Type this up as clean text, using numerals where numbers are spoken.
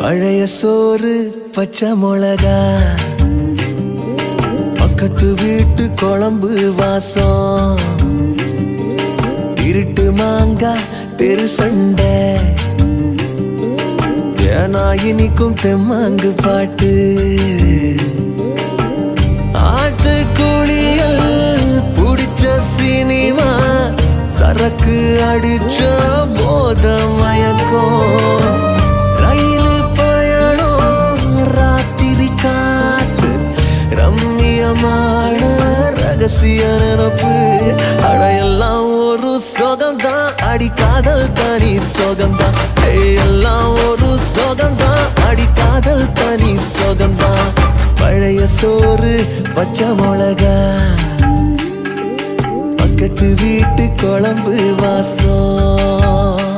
பழைய சோறு பச்சை மிளகா, பக்கத்து வீட்டு குழம்பு வாசம், இருட்டு மாங்கா தெரு சண்டை, ஏனா இனிக்கும் தெம்மாங்கு பாட்டு, ஆட்டு குளியல் புடிச்ச சினிமா, சரக்கு அடிச்ச போத மயக்கம், ரயிலு பயணம் ராத்திரி காத்து, ரம்மியமான ரகசிய நினப்பு, அடையெல்லாம் ஒரு சோகம்தான், அடி காதல் தனி சோகம்தான், எல்லாம் ஒரு சோகம்தான், அடி காதல் தனி சோகம்தான். பழைய சோறு பச்சை மிளகா, பக்கத்து வீட்டு குழம்பு வாசம்.